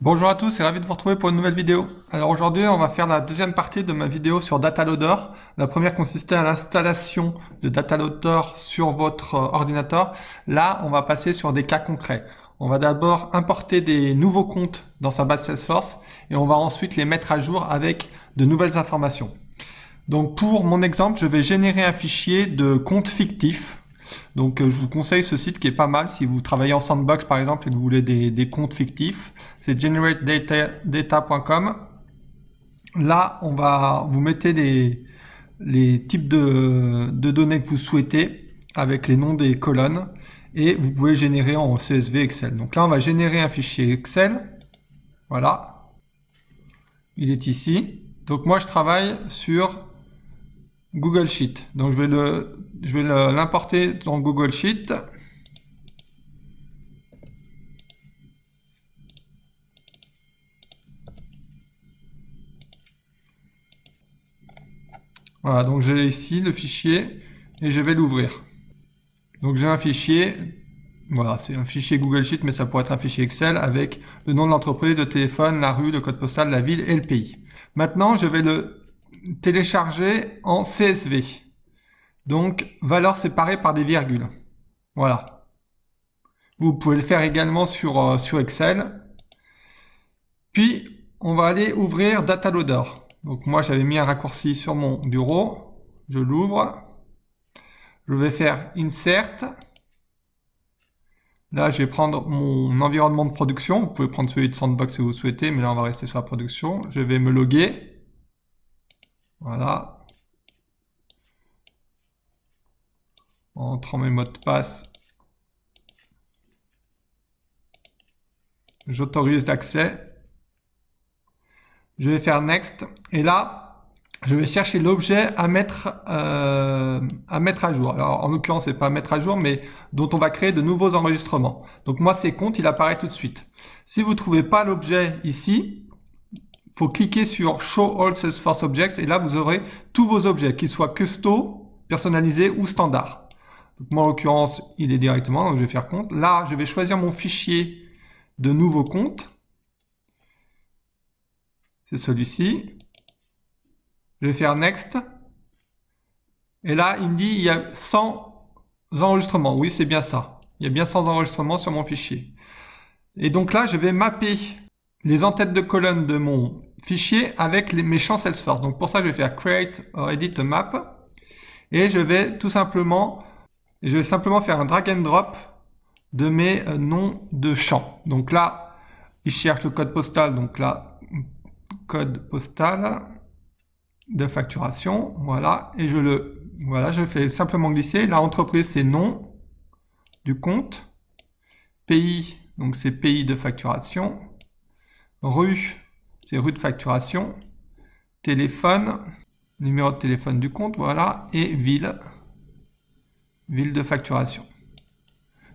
Bonjour à tous et ravi de vous retrouver pour une nouvelle vidéo. Alors aujourd'hui on va faire la deuxième partie de ma vidéo sur DataLoader. La première consistait à l'installation de DataLoader sur votre ordinateur. Là on va passer sur des cas concrets. On va d'abord importer des nouveaux comptes dans sa base Salesforce et on va ensuite les mettre à jour avec de nouvelles informations. Donc pour mon exemple, je vais générer un fichier de compte fictif. Donc je vous conseille ce site qui est pas mal si vous travaillez en sandbox par exemple et que vous voulez des comptes fictifs. C'est generatedata.com. Là, vous mettez les types de données que vous souhaitez avec les noms des colonnes et vous pouvez générer en CSV Excel. Donc là, on va générer un fichier Excel. Voilà, il est ici. Donc moi, je travaille sur Google Sheet. Donc je vais l'importer dans Google Sheet. Voilà, donc j'ai ici le fichier et je vais l'ouvrir. Donc j'ai un fichier, voilà, c'est un fichier Google Sheet, mais ça pourrait être un fichier Excel avec le nom de l'entreprise, le téléphone, la rue, le code postal, la ville et le pays. Maintenant, je vais le télécharger en CSV. Donc, valeur séparée par des virgules. Voilà. Vous pouvez le faire également sur Excel. Puis, on va aller ouvrir DataLoader. Donc moi, j'avais mis un raccourci sur mon bureau. Je l'ouvre. Je vais faire Insert. Là, je vais prendre mon environnement de production. Vous pouvez prendre celui de Sandbox si vous souhaitez, mais là, on va rester sur la production. Je vais me loguer. Voilà. En entrant mes mots de passe. J'autorise l'accès. Je vais faire Next. Et là, je vais chercher l'objet à mettre à jour. Alors, en l'occurrence, c'est pas à mettre à jour, mais dont on va créer de nouveaux enregistrements. Donc moi, ces comptes, il apparaît tout de suite. Si vous ne trouvez pas l'objet ici, il faut cliquer sur Show All Salesforce Objects et là, vous aurez tous vos objets, qu'ils soient custo, personnalisés ou standard. Donc moi, en l'occurrence, il est directement, donc je vais faire compte. Là, je vais choisir mon fichier de nouveau compte. C'est celui-ci. Je vais faire Next. Et là, il me dit il y a 100 enregistrements. Oui, c'est bien ça. Il y a bien 100 enregistrements sur mon fichier. Et donc là, je vais mapper les en-têtes de colonne de mon fichier avec mes champs Salesforce. Donc pour ça, je vais faire Create or Edit a Map. Et je vais simplement faire un drag and drop de mes noms de champs. Donc là, il cherche le code postal. Donc là, code postal de facturation. Voilà. Et je fais simplement glisser. La entreprise, c'est nom du compte. Pays, donc c'est pays de facturation. Rue, c'est rue de facturation. Téléphone, numéro de téléphone du compte, voilà. Et ville, ville de facturation.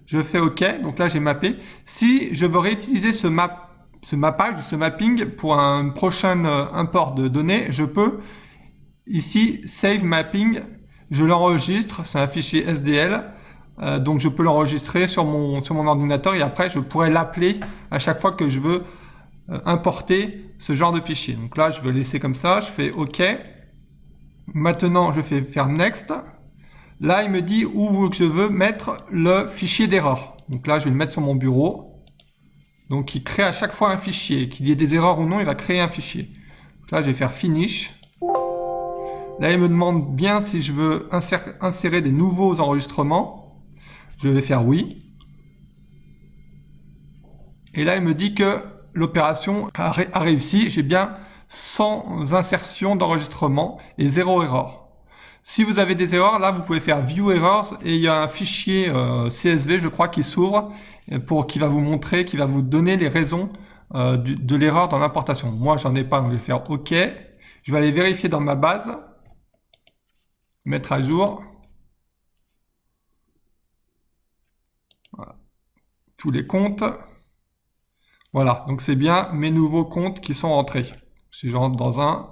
Je fais OK, donc là j'ai mappé. Si je veux réutiliser ce mappage, ce mapping pour un prochain import de données, je peux ici Save Mapping, je l'enregistre, c'est un fichier SDL, donc je peux l'enregistrer sur mon ordinateur et après je pourrais l'appeler à chaque fois que je veux importer ce genre de fichier. Donc là je vais laisser comme ça, je fais OK. Maintenant je fais faire Next. Là, il me dit où je veux mettre le fichier d'erreur. Donc là, je vais le mettre sur mon bureau. Donc, il crée à chaque fois un fichier. Qu'il y ait des erreurs ou non, il va créer un fichier. Donc là, je vais faire Finish. Là, il me demande bien si je veux insérer des nouveaux enregistrements. Je vais faire oui. Et là, il me dit que l'opération a réussi. J'ai bien 100 insertions d'enregistrement et 0 erreur. Si vous avez des erreurs, là, vous pouvez faire View Errors et il y a un fichier CSV, je crois, qui s'ouvre qui va vous montrer, qui va vous donner les raisons de l'erreur dans l'importation. Moi, j'en ai pas, donc je vais faire OK. Je vais aller vérifier dans ma base, mettre à jour. Voilà. Tous les comptes. Voilà, donc c'est bien mes nouveaux comptes qui sont rentrés. Si je rentre dans un...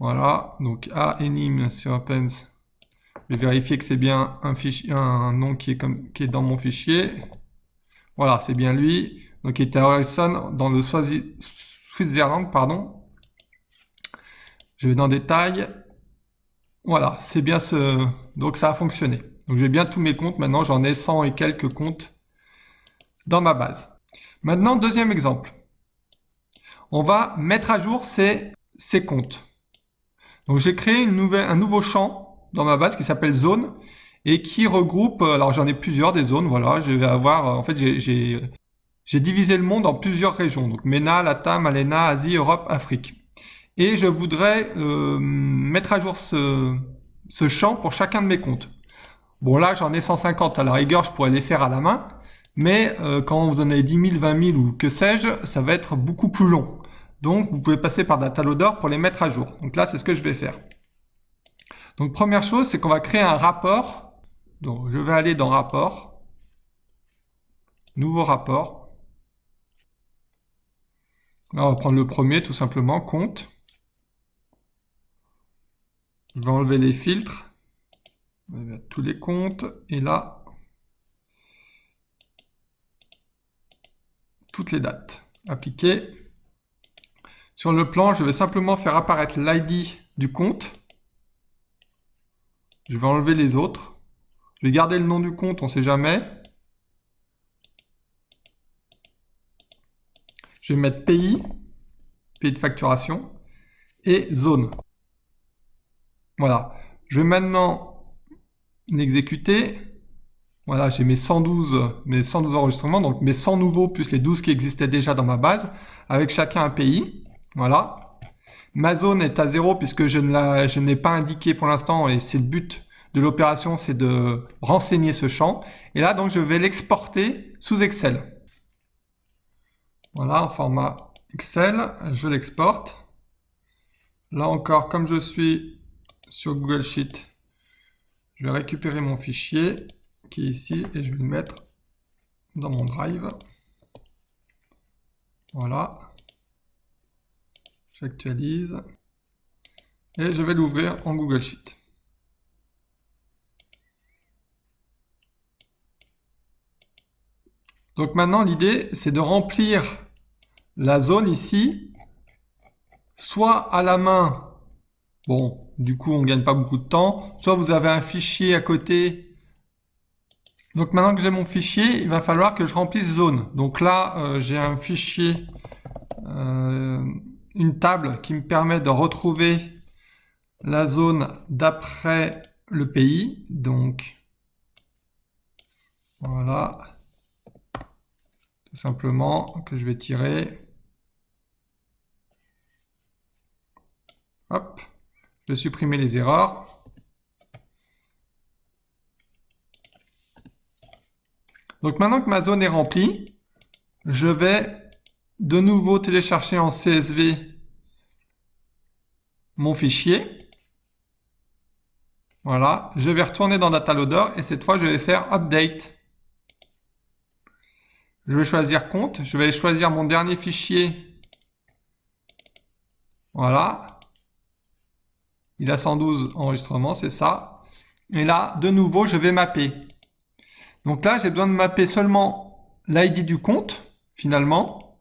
Voilà, donc Enim sur Appends. Je vais vérifier que c'est bien un nom qui est dans mon fichier. Voilà, c'est bien lui. donc qui était à Harrison dans le Switzerland, pardon. Je vais dans détails. Voilà, c'est bien ce... Donc ça a fonctionné. Donc j'ai bien tous mes comptes. Maintenant, j'en ai 100 et quelques comptes dans ma base. Maintenant, deuxième exemple. On va mettre à jour ces comptes. Donc j'ai créé un nouveau champ dans ma base qui s'appelle zone et qui regroupe, alors j'en ai plusieurs des zones, voilà, je vais avoir, en fait j'ai divisé le monde en plusieurs régions, donc MENA, LATAM, ALENA, Asie, Europe, Afrique. Et je voudrais mettre à jour ce champ pour chacun de mes comptes. Bon là j'en ai 150, à la rigueur je pourrais les faire à la main, mais quand vous en avez 10 000, 20 000 ou que sais-je, ça va être beaucoup plus long. Donc vous pouvez passer par Dataloader pour les mettre à jour. Donc là c'est ce que je vais faire. Donc première chose, c'est qu'on va créer un rapport. Donc je vais aller dans rapport, nouveau rapport. Là on va prendre le premier tout simplement, compte. Je vais enlever les filtres, tous les comptes, et là, toutes les dates. Appliquer. Sur le plan, je vais simplement faire apparaître l'ID du compte. Je vais enlever les autres. Je vais garder le nom du compte, on ne sait jamais. Je vais mettre pays, pays de facturation, et zone. Voilà. Je vais maintenant l'exécuter. Voilà, j'ai mes 112 enregistrements, donc mes 100 nouveaux plus les 12 qui existaient déjà dans ma base, avec chacun un pays. Voilà. Ma zone est à 0 puisque je ne l'ai pas indiqué pour l'instant et c'est le but de l'opération, c'est de renseigner ce champ. Et là, donc, je vais l'exporter sous Excel. Voilà, en format Excel, je l'exporte. Là encore, comme je suis sur Google Sheet, je vais récupérer mon fichier qui est ici et je vais le mettre dans mon Drive. Voilà. J'actualise et je vais l'ouvrir en Google Sheet. Donc maintenant, l'idée, c'est de remplir la zone ici, soit à la main, bon, du coup, on ne gagne pas beaucoup de temps, soit vous avez un fichier à côté. Donc maintenant que j'ai mon fichier, il va falloir que je remplisse zone. Donc là, j'ai un fichier, une table qui me permet de retrouver la zone d'après le pays. Donc, voilà. Tout simplement, que je vais tirer. Hop. Je vais supprimer les erreurs. Donc maintenant que ma zone est remplie, je vais de nouveau télécharger en CSV mon fichier. Voilà, je vais retourner dans Dataloader et cette fois je vais faire Update. Je vais choisir compte, je vais choisir mon dernier fichier. Voilà. Il a 112 enregistrements, c'est ça. Et là, de nouveau, je vais mapper. Donc là, j'ai besoin de mapper seulement l'ID du compte, finalement,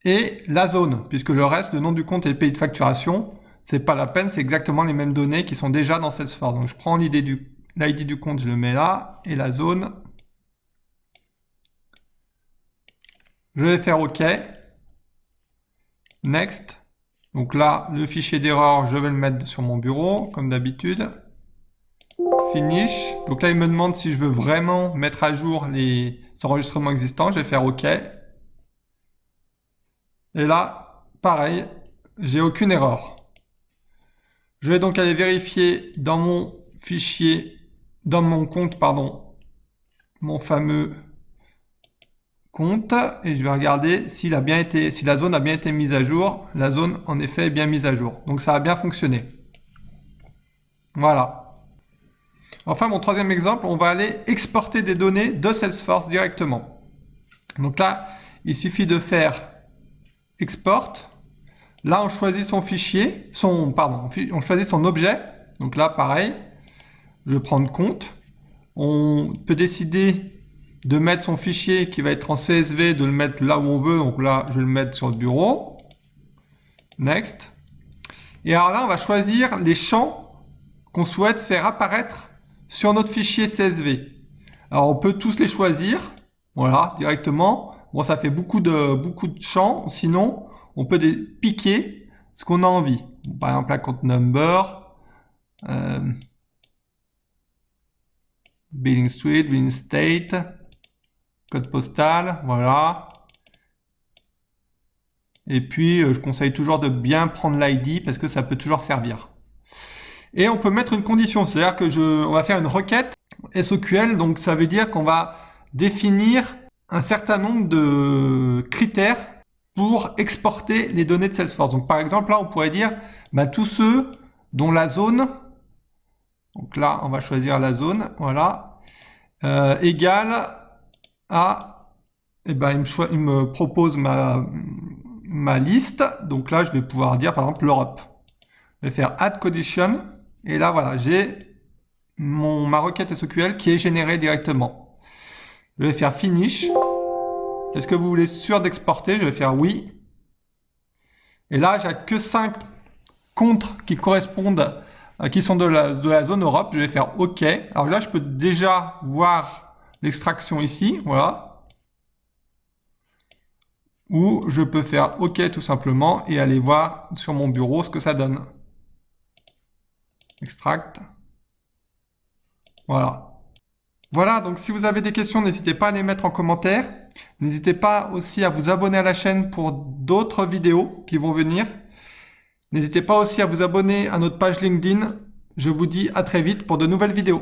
et la zone, puisque le reste, le nom du compte et le pays de facturation, c'est pas la peine, c'est exactement les mêmes données qui sont déjà dans Salesforce. Donc je prends l'ID du compte, je le mets là, et la zone. Je vais faire OK. Next. Donc là, le fichier d'erreur, je vais le mettre sur mon bureau, comme d'habitude. Finish. Donc là, il me demande si je veux vraiment mettre à jour les enregistrements existants. Je vais faire OK. Et là, pareil, j'ai aucune erreur. Je vais donc aller vérifier dans mon fichier, dans mon compte, pardon, mon fameux compte, et je vais regarder si la zone a bien été mise à jour. La zone, en effet, est bien mise à jour. Donc ça a bien fonctionné. Voilà. Enfin, mon troisième exemple, on va aller exporter des données de Salesforce directement. Donc là, il suffit de faire export. Là, on choisit son fichier, on choisit son objet. Donc là, pareil, je vais prendre compte. On peut décider de mettre son fichier qui va être en CSV, de le mettre là où on veut. Donc là, je vais le mettre sur le bureau. Next. Et alors là, on va choisir les champs qu'on souhaite faire apparaître sur notre fichier CSV. Alors, on peut tous les choisir. Voilà, directement. Bon, ça fait beaucoup de champs. Sinon, on peut piquer ce qu'on a envie. Par exemple, account number, billing street, billing state, code postal, voilà. Et puis, je conseille toujours de bien prendre l'ID parce que ça peut toujours servir. Et on peut mettre une condition, c'est-à-dire que on va faire une requête SQL, donc ça veut dire qu'on va définir un certain nombre de critères pour exporter les données de Salesforce. Donc par exemple, là, on pourrait dire tous ceux dont la zone, donc là, on va choisir la zone, voilà, égale à, il me propose ma liste. Donc là, je vais pouvoir dire par exemple l'Europe. Je vais faire add condition et là voilà, j'ai ma requête SQL qui est générée directement. Je vais faire finish. Est-ce que vous voulez sûr d'exporter? Je vais faire oui. Et là, j'ai que 5 contres qui correspondent, qui sont de la zone Europe. Je vais faire OK. Alors là, je peux déjà voir l'extraction ici, voilà. Ou je peux faire OK tout simplement et aller voir sur mon bureau ce que ça donne. Extract. Voilà. Voilà, donc si vous avez des questions, n'hésitez pas à les mettre en commentaire. N'hésitez pas aussi à vous abonner à la chaîne pour d'autres vidéos qui vont venir. N'hésitez pas aussi à vous abonner à notre page LinkedIn. Je vous dis à très vite pour de nouvelles vidéos.